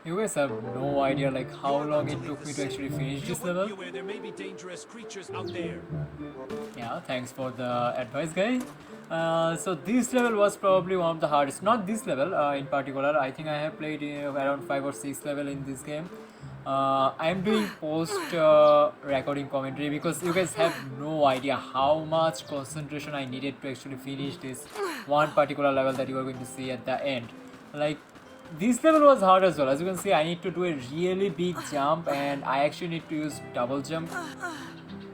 You guys have no idea like how long it took me to actually finish this level. Beware, there may be dangerous creatures out there. Yeah, thanks for the advice, guy. So this level was probably one of the hardest. Not this level in particular. I think I have played around 5 or 6 level in this game. I am doing post recording commentary because you guys have no idea how much concentration I needed to actually finish this one particular level that you are going to see at the end. Like this level was hard as well. As you can see, I need to do a really big jump and I actually need to use double jump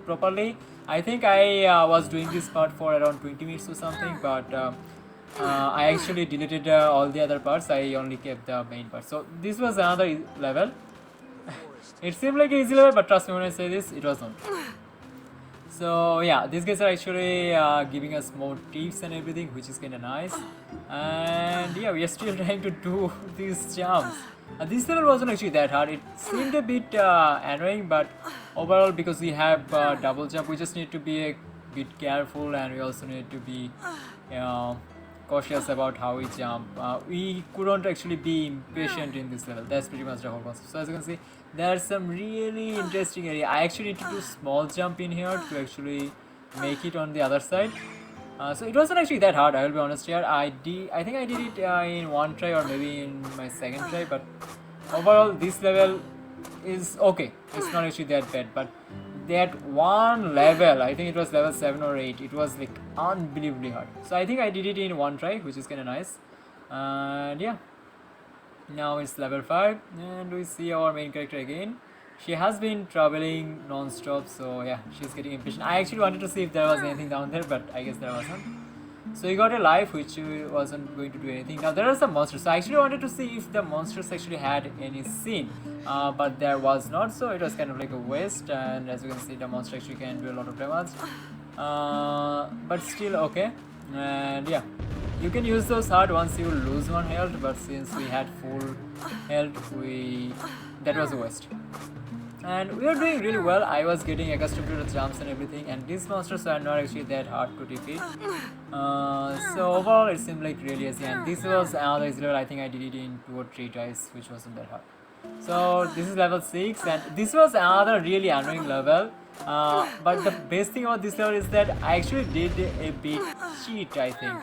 properly. I think I was doing this part for around 20 minutes or something, but I actually deleted all the other parts. I only kept the main part. So this was another level. It seemed like an easy level, but trust me when I say this, it was not. So yeah, these guys are actually giving us more tips and everything, which is kind of nice. And yeah, we are still trying to do these jumps. This level wasn't actually that hard. It seemed a bit annoying, but overall, because we have double jump, we just need to be a bit careful, and we also need to be cautious about how we jump. We couldn't actually be impatient in this level. That's pretty much the whole concept. So as you can see, there's some really interesting area. I actually need to do small jump in here to actually make it on the other side. So it wasn't actually that hard. I will be honest here. I think I did it in one try or maybe in my second try. But overall, this level is okay. It's not actually that bad. But that one level, I think it was level 7 or 8, it was like unbelievably hard. So I think I did it in one try, which is kind of nice. And yeah, now it's level 5 and we see our main character again. She has been traveling non-stop, so yeah, she's getting impatient. I actually wanted to see if there was anything down there, but I guess there wasn't. So you got a life which wasn't going to do anything. Now there are some monsters. So I actually wanted to see if the monsters actually had any scene, but there was not. So it was kind of like a waste. And as you can see, the monster actually can do a lot of damage, but still okay. And yeah, you can use those hard once you lose one health. But since we had full health, that was a waste. And we are doing really well. I was getting accustomed to the jumps and everything, and these monsters are not actually that hard to defeat. So overall it seemed like really easy, and this was another easy level. I think I did it in 2 or 3 tries, which wasn't that hard. So this is level 6, and this was another really annoying level. But the best thing about this level is that I actually did a big cheat, I think.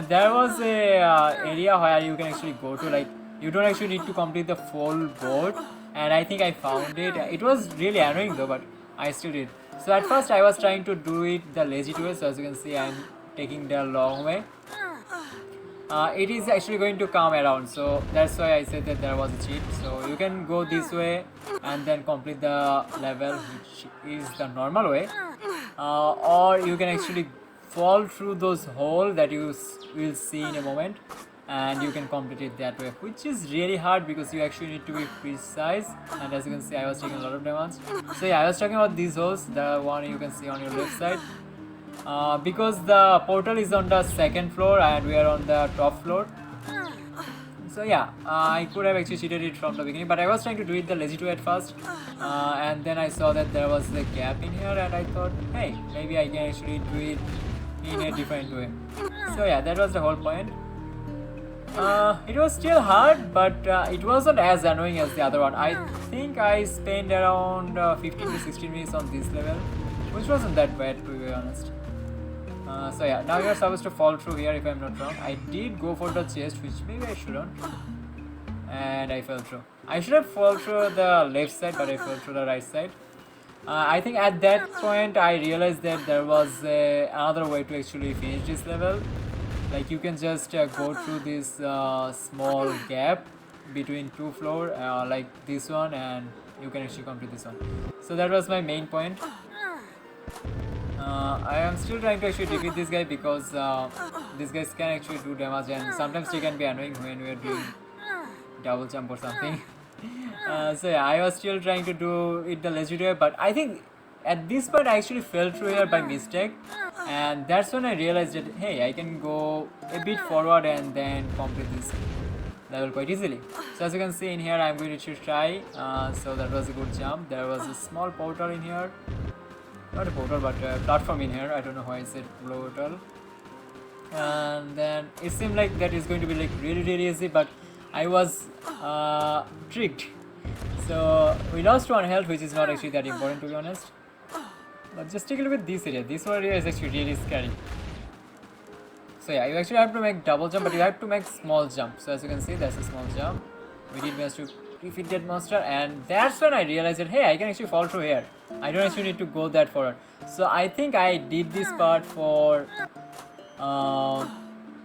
There was a area where you can actually go to, like, you don't actually need to complete the full board, and I think I found it. It was really annoying though, but I still did. So at first I was trying to do it the lazy way, so as you can see I'm taking the long way. It is actually going to come around, so that's why I said that there was a cheat. So you can go this way and then complete the level, which is the normal way, or you can actually fall through those holes that you will see in a moment, and you can complete it that way, which is really hard because you actually need to be precise. And as you can see, I was taking a lot of damage. So yeah, I was talking about these holes, the one you can see on your left side. Because the portal is on the 2nd floor and we are on the top floor. So yeah, I could have actually cheated it from the beginning, but I was trying to do it the lazy way at first, and then I saw that there was a gap in here, and I thought, hey, maybe I can actually do it in a different way. So yeah, that was the whole point. It was still hard, but it wasn't as annoying as the other one. I think I spent around 15 to 16 minutes on this level, which wasn't that bad, to be honest. So yeah, now you're supposed to fall through here if I'm not wrong. I did go for the chest, which maybe I shouldn't, and I fell through. I should have fallen through the left side, but I fell through the right side. I think at that point I realized that there was another way to actually finish this level. Like you can just go through this small gap between 2 floors, like this one, and you can actually come to this one. So that was my main point. I am still trying to actually defeat this guy because these guys can actually do damage, and sometimes they can be annoying when we are doing double jump or something. So yeah, I was still trying to do it the legit way, but I think at this point I actually fell through here by mistake, and that's when I realized that hey, I can go a bit forward and then complete this level quite easily. So as you can see in here, I'm going to try. So that was a good jump. There was a small portal in here, not a portal but a platform in here. I don't know why I said portal. And then it seemed like that is going to be like really easy, but I was tricked. So we lost 1 health, which is not actually that important to be honest. But just take a look at this area. This area is actually really scary. So yeah, you actually have to make double jump, but you have to make small jump. So as you can see, that's a small jump. We did manage to defeat that monster, and that's when I realized that hey, I can actually fall through here. I don't actually need to go that forward. So I think I did this part for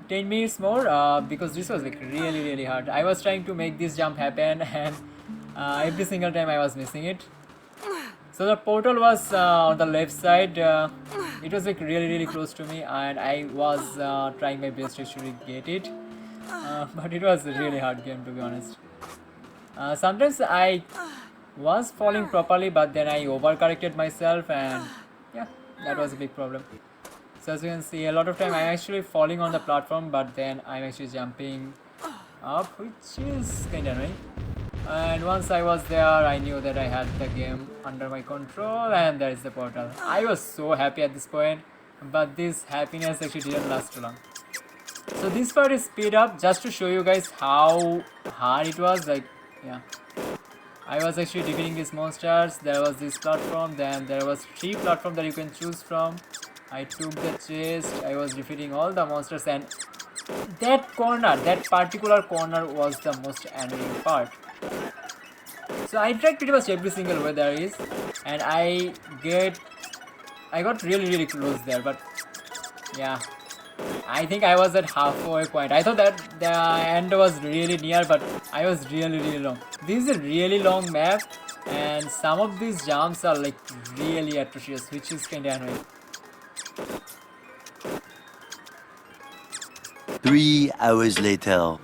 10 minutes more because this was like really hard. I was trying to make this jump happen, and every single time I was missing it. So the portal was on the left side. It was like really close to me, and I was trying my best to actually get it. But it was a really hard game to be honest. Sometimes I was falling properly, but then I overcorrected myself, and yeah, that was a big problem. So as you can see, a lot of time I'm actually falling on the platform, but then I'm actually jumping up, which is kind of annoying. And once I was there, I knew that I had the game under my control, and there is the portal. I was so happy at this point, but this happiness actually didn't last too long. So this part is speed up just to show you guys how hard it was. Like, yeah, I was actually defeating these monsters. There was this platform, then there was 3 platforms that you can choose from. I took the chest. I was defeating all the monsters, and that corner, that particular corner was the most annoying part. So I tried pretty much every single way there is, and I got really close there, but yeah, I think I was at halfway point. I thought that the end was really near, but I was really long. This is a really long map, and some of these jumps are like really atrocious, which is kind of annoying. 3 hours later.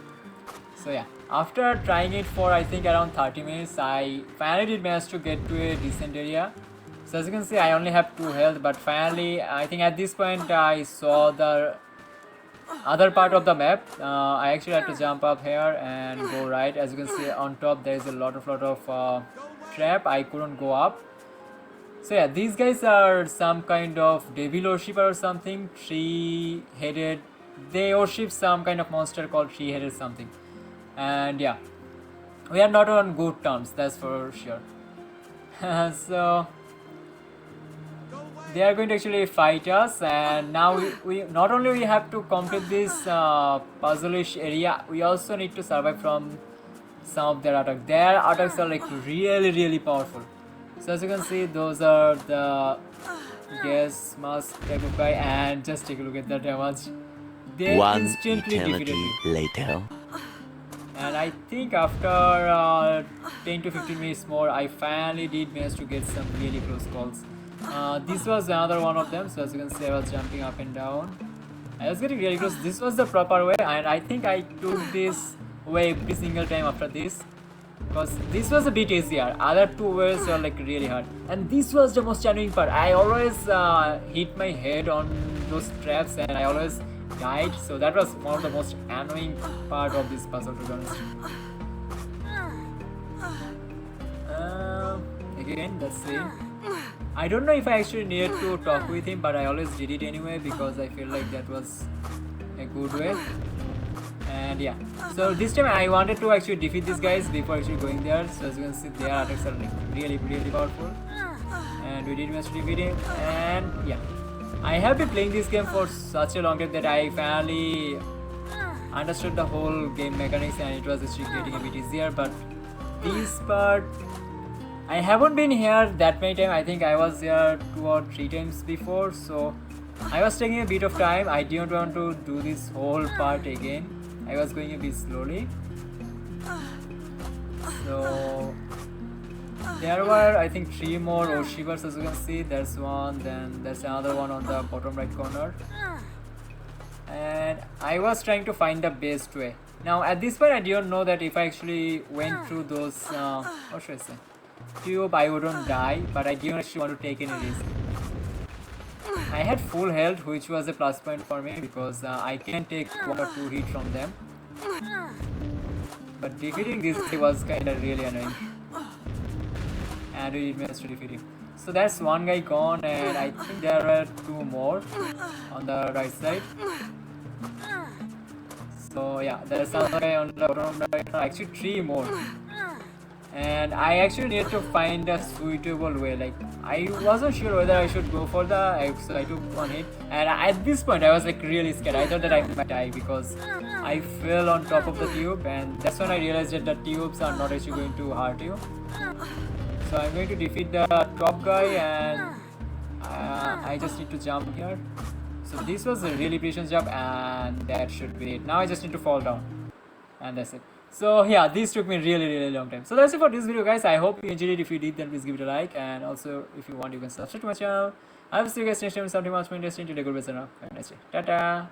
So yeah, after trying it for I think around 30 minutes, I finally did manage to get to a decent area. So as you can see, I only have 2 health, but finally I think at this point I saw the other part of the map. I actually had to jump up here and go right. As you can see on top, there is a lot of trap. I couldn't go up. So yeah, these guys are some kind of devil worshipper or something, 3-headed. They worship some kind of monster called 3-headed something. And yeah, we are not on good terms, that's for sure. So they are going to actually fight us, and now we not only we have to complete this puzzle-ish area, we also need to survive from some of their attacks. Their attacks are like really powerful. So as you can see, those are the gas mask type of guy, and just take a look at the damage. They 1 instantly defeated eternity me. later. And I think after 10 to 15 minutes more, I finally did manage to get some really close calls. This was another one of them. So as you can see, I was jumping up and down. I was getting really close. This was the proper way, and I think I took this way every single time after this, because this was a bit easier. Other 2 ways were like really hard, and this was the most challenging part. I always hit my head on those traps, and I always died. So that was one of the most annoying part of this puzzle, to be honest. Again, that's same. I don't know if I actually needed to talk with him, but I always did it anyway because I feel like that was a good way. And yeah, so this time I wanted to actually defeat these guys before actually going there. So as you can see, their attacks are like really powerful, and we did manage to defeat him. And yeah, I have been playing this game for such a long time that I finally understood the whole game mechanics, and it was actually getting a bit easier. But this part, I haven't been here that many times. I think I was here 2 or 3 times before, so I was taking a bit of time. I didn't want to do this whole part again. I was going a bit slowly. So there were I think 3 more worshippers, as you can see. There's one, then there's another one on the bottom right corner. And I was trying to find the best way. Now at this point I didn't know that if I actually went through those, what should I say, tube, I wouldn't die, but I didn't actually want to take any risk. I had full health, which was a plus point for me because I can take 1 or 2 hits from them. But defeating this was kinda really annoying. And we managed to defeat him. So that's one guy gone, and I think there are 2 more on the right side. So yeah, there's another guy on the bottom right now. Actually, 3 more. And I actually need to find a suitable way. Like I wasn't sure whether I should go for so I took one hit, and at this point I was like really scared. I thought that I might die because I fell on top of the tube, and that's when I realized that the tubes are not actually going to hurt you. So I'm going to defeat the top guy, and I just need to jump here. So this was a really precious jump, and that should be it. Now I just need to fall down, and that's it. So yeah, this took me really long time. So that's it for this video, guys. I hope you enjoyed it. If you did, then please give it a like, and also if you want, you can subscribe to my channel. I will see you guys next time with something much more interesting. Till the good, have a nice day. Tata.